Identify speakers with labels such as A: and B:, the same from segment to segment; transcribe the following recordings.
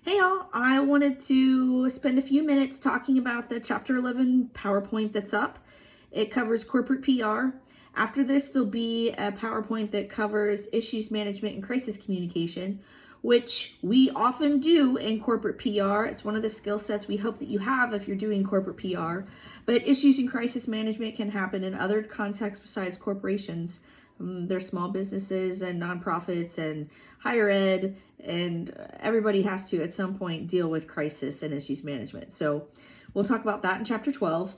A: Hey y'all, I wanted to spend a few minutes talking about the Chapter 11 PowerPoint that's up. It covers corporate PR. After this, there'll be a PowerPoint that covers issues management and crisis communication, which we often do in corporate PR. It's one of the skill sets we hope that you have if you're doing corporate PR. But issues and crisis management can happen in other contexts besides corporations. There's small businesses and nonprofits and higher ed, and everybody has to at some point deal with crisis and issues management. So we'll talk about that in chapter 12.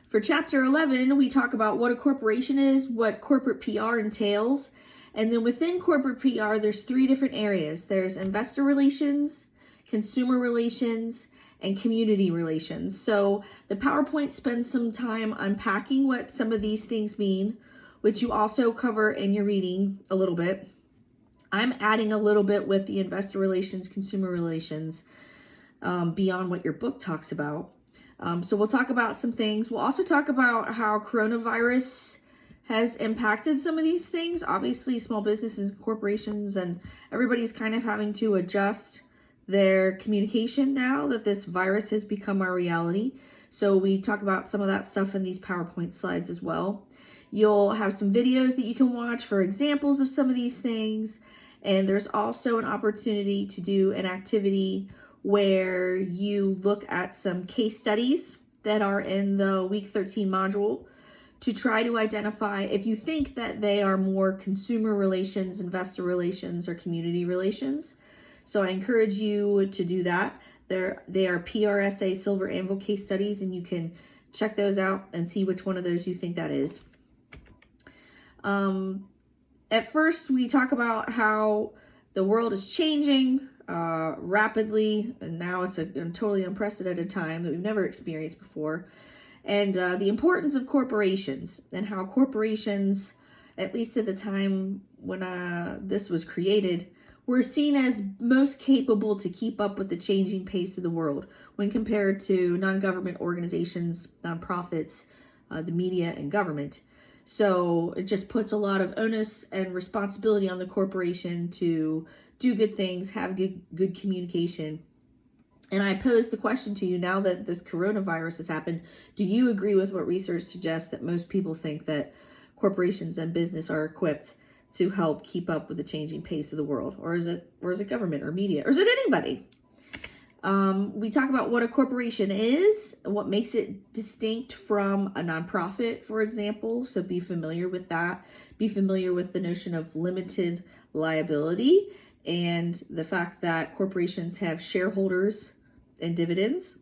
A: For chapter 11, we talk about what a corporation is, what corporate PR entails, and then within corporate PR, there's three different areas. There's investor relations, consumer relations, and community relations. So the PowerPoint spends some time unpacking what some of these things mean, which you also cover in your reading a little bit. I'm adding a little bit with the investor relations, consumer relations, beyond what your book talks about. So we'll talk about some things. We'll also talk about how coronavirus has impacted some of these things. Obviously, small businesses, corporations, and everybody's kind of having to adjust their communication now that this virus has become our reality. So we talk about some of that stuff in these PowerPoint slides as well. You'll have some videos that you can watch for examples of some of these things. And there's also an opportunity to do an activity where you look at some case studies that are in the week 13 module to try to identify if you think that they are more consumer relations, investor relations, or community relations. So I encourage you to do that. They are PRSA Silver Anvil case studies, and you can check those out and see which one of those you think that is. At first, we talk about how the world is changing rapidly, and now it's a totally unprecedented time that we've never experienced before. And the importance of corporations and how corporations, at least at the time when this was created, were seen as most capable to keep up with the changing pace of the world when compared to non-government organizations, nonprofits, the media, and government. So it just puts a lot of onus and responsibility on the corporation to do good things, have good communication. And I pose the question to you now that this coronavirus has happened, do you agree with what research suggests that most people think that corporations and business are equipped to help keep up with the changing pace of the world? Or is it government or media? Or is it anybody? We talk about what a corporation is, what makes it distinct from a nonprofit, for example. So be familiar with that. Be familiar with the notion of limited liability and the fact that corporations have shareholders and dividends,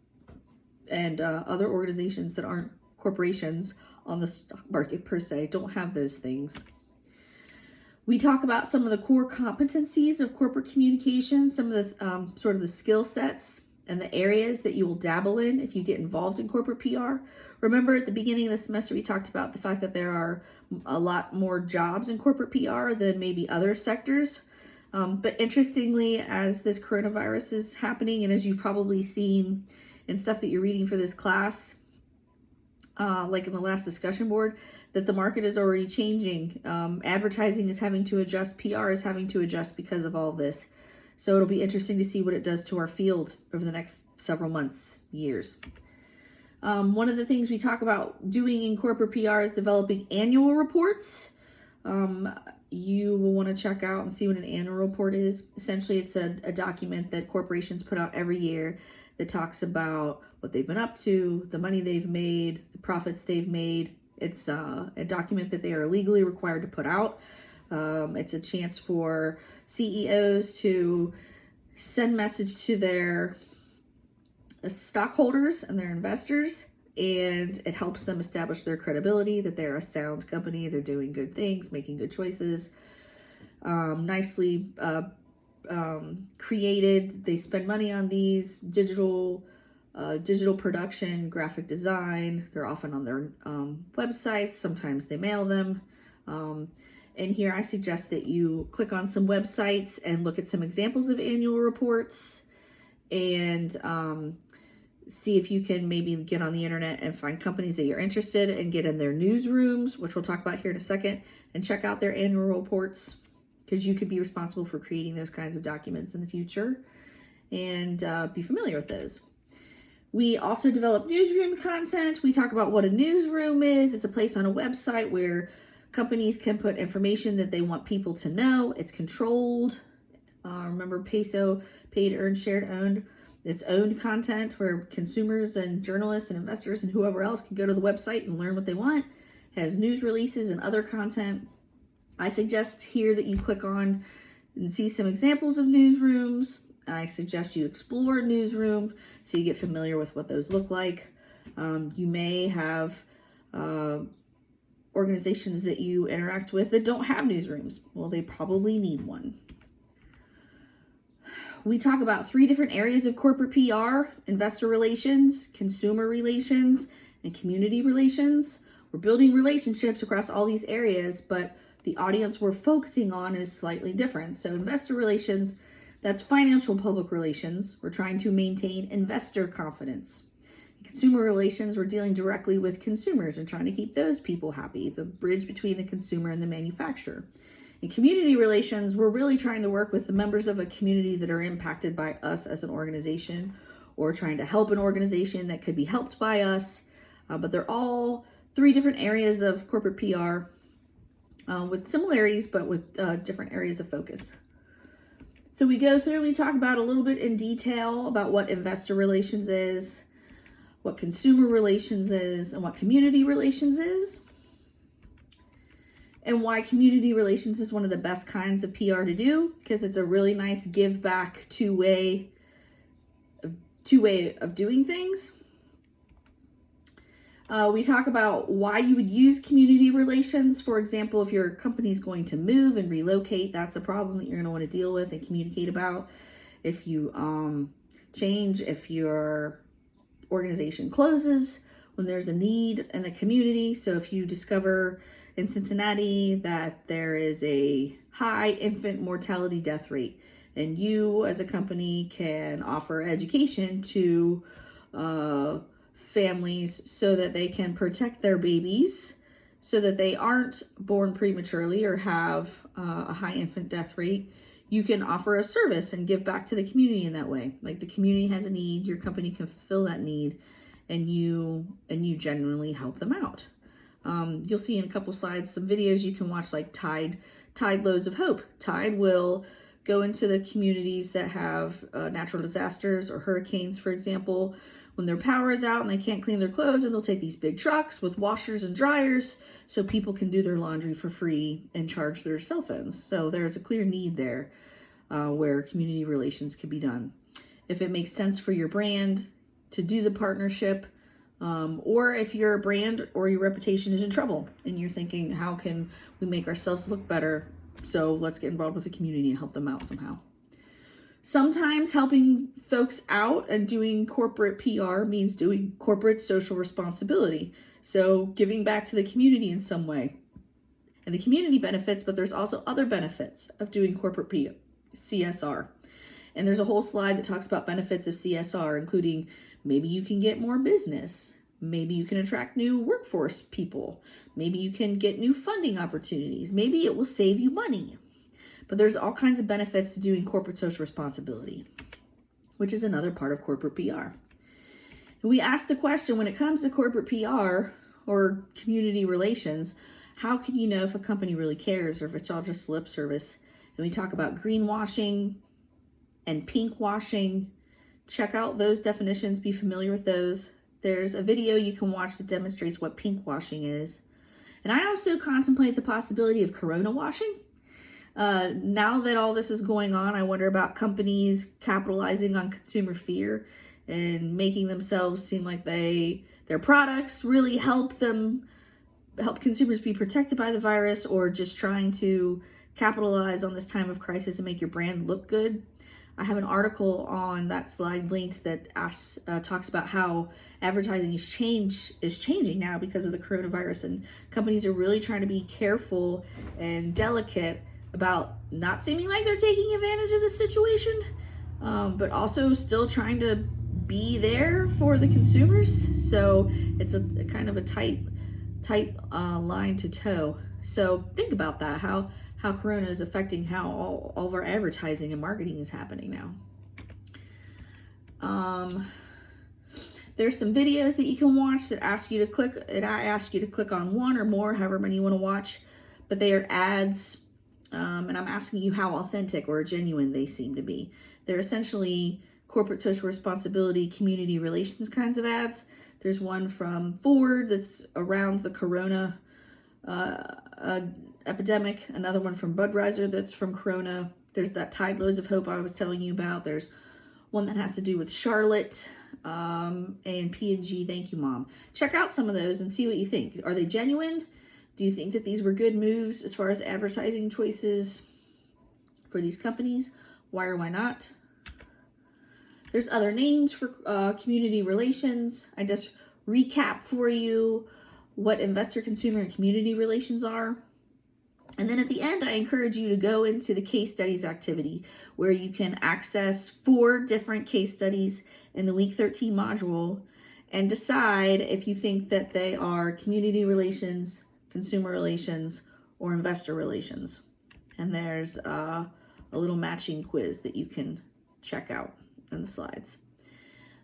A: and other organizations that aren't corporations on the stock market per se don't have those things. We talk about some of the core competencies of corporate communication, some of the sort of the skill sets and the areas that you will dabble in if you get involved in corporate PR. Remember, at the beginning of the semester, we talked about the fact that there are a lot more jobs in corporate PR than maybe other sectors. But interestingly, as this coronavirus is happening, and as you've probably seen in stuff that you're reading for this class, like in the last discussion board, that the market is already changing. Advertising is having to adjust. PR is having to adjust because of all this. So it'll be interesting to see what it does to our field over the next several months, years. One of the things we talk about doing in corporate PR is developing annual reports. You will want to check out and see what an annual report is. Essentially, it's a document that corporations put out every year that talks about what they've been up to, the money they've made, the profits they've made. It's a document that they are legally required to put out. It's a chance for CEOs to send message to their stockholders and their investors, and it helps them establish their credibility that they're a sound company, they're doing good things, making good choices. Nicely created. They spend money on these digital production, graphic design. They're often on their websites. Sometimes they mail them. And here I suggest that you click on some websites and look at some examples of annual reports, and see if you can maybe get on the internet and find companies that you're interested in, and get in their newsrooms, which we'll talk about here in a second, and check out their annual reports, because you could be responsible for creating those kinds of documents in the future. and be familiar with those. We also develop newsroom content. We talk about what a newsroom is. It's a place on a website where companies can put information that they want people to know. It's controlled. Remember PESO, paid, earned, shared, owned. It's owned content where consumers and journalists and investors and whoever else can go to the website and learn what they want. It has news releases and other content. I suggest here that you click on and see some examples of newsrooms. I suggest you explore a newsroom so you get familiar with what those look like. You may have organizations that you interact with that don't have newsrooms. Well, they probably need one. We talk about 3 different areas of corporate PR: investor relations, consumer relations, and community relations. We're building relationships across all these areas, but the audience we're focusing on is slightly different. So investor relations, that's financial public relations. We're trying to maintain investor confidence. In consumer relations, we're dealing directly with consumers and trying to keep those people happy, the bridge between the consumer and the manufacturer. In community relations, we're really trying to work with the members of a community that are impacted by us as an organization, or trying to help an organization that could be helped by us. But they're all 3 different areas of corporate PR with similarities, but with different areas of focus. So we go through and we talk about a little bit in detail about what investor relations is, what consumer relations is, and what community relations is, and why community relations is one of the best kinds of PR to do, because it's a really nice give back two-way of doing things. We talk about why you would use community relations. For example, if your company's going to move and relocate, that's a problem that you're going to want to deal with and communicate about. If you change, if your organization closes, when there's a need in a community. So if you discover in Cincinnati that there is a high infant mortality death rate, and you as a company can offer education to families so that they can protect their babies so that they aren't born prematurely or have a high infant death rate, you can offer a service and give back to the community in that way. Like the community has a need, your company can fulfill that need, and you genuinely help them out. You'll see in a couple slides some videos you can watch, like Tide Loads of Hope. Tide will go into the communities that have natural disasters or hurricanes, for example, when their power is out and they can't clean their clothes, and they'll take these big trucks with washers and dryers so people can do their laundry for free and charge their cell phones. So there's a clear need there where community relations can be done. If it makes sense for your brand to do the partnership, or if your brand or your reputation is in trouble and you're thinking, how can we make ourselves look better? So let's get involved with the community and help them out somehow. Sometimes helping folks out and doing corporate PR means doing corporate social responsibility. So giving back to the community in some way. And the community benefits, but there's also other benefits of doing corporate CSR. And there's a whole slide that talks about benefits of CSR, including maybe you can get more business. Maybe you can attract new workforce people. Maybe you can get new funding opportunities. Maybe it will save you money. But there's all kinds of benefits to doing corporate social responsibility, which is another part of corporate PR. And we ask the question, when it comes to corporate PR or community relations, how can you know if a company really cares or if it's all just lip service? And we talk about greenwashing and pinkwashing. Check out those definitions, be familiar with those. There's a video you can watch that demonstrates what pinkwashing is. And I also contemplate the possibility of corona washing. Now that all this is going on, I wonder about companies capitalizing on consumer fear and making themselves seem like their products really help consumers be protected by the virus, or just trying to capitalize on this time of crisis and make your brand look good. I have an article on that slide linked that talks about how advertising is changing now because of the coronavirus, and companies are really trying to be careful and delicate about not seeming like they're taking advantage of the situation, but also still trying to be there for the consumers. So it's a kind of a tight line to toe. So think about that, how Corona is affecting how all of our advertising and marketing is happening now. There's some videos that you can watch that ask you to click, and I ask you to click on one or more, however many you want to watch, but they are ads, and I'm asking you how authentic or genuine they seem to be. They're essentially corporate social responsibility, community relations kinds of ads. There's one from Ford that's around the corona epidemic, another one from Budweiser that's from corona. There's that Tide Loads of Hope I was telling you about. There's one that has to do with Charlotte, and P&G Thank You Mom. Check out some of those and see what you think. Are they genuine? Do you think that these were good moves as far as advertising choices for these companies? Why or why not? There's other names for community relations. I just recap for you what investor, consumer, and community relations are. And then at the end, I encourage you to go into the case studies activity where you can access 4 different case studies in the week 13 module and decide if you think that they are community relations, consumer relations, or investor relations. And there's a little matching quiz that you can check out in the slides.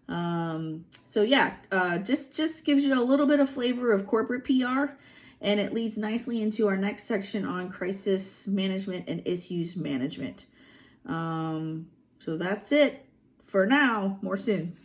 A: So yeah, just gives you a little bit of flavor of corporate PR. And it leads nicely into our next section on crisis management and issues management. So that's it for now. More soon.